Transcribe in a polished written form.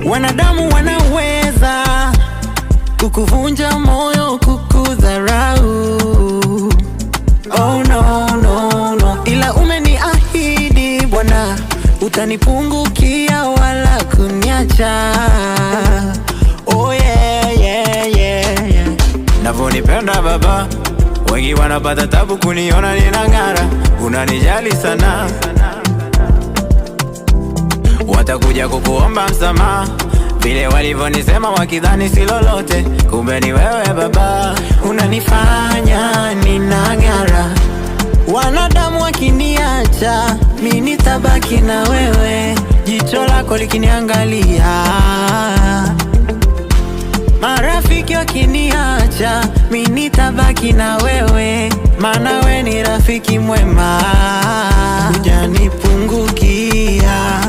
Wanadamu wanaweza kukuvunja moyo, kukudharau, oh no, no, no. Ila umeniahidi Bwana, utanipungukia wala kuniacha. Oh yeah, yeah, yeah, yeah. Navonipenda Baba, wengi wanapata tabu kuniona ninang'ara. Unanijali sana, watakuja kukuomba msamaha, vile walivyonisema wakidhani si lolote, kumbe ni wewe Baba unanifanya ninang'ara. Wanadamu wakiniacha, mimi nitabaki na wewe, jicho lako likiniangalia. Marafiki wakiniacha, mimi nitabaki na wewe, maana wewe ni rafiki mwema. Hujanipungukia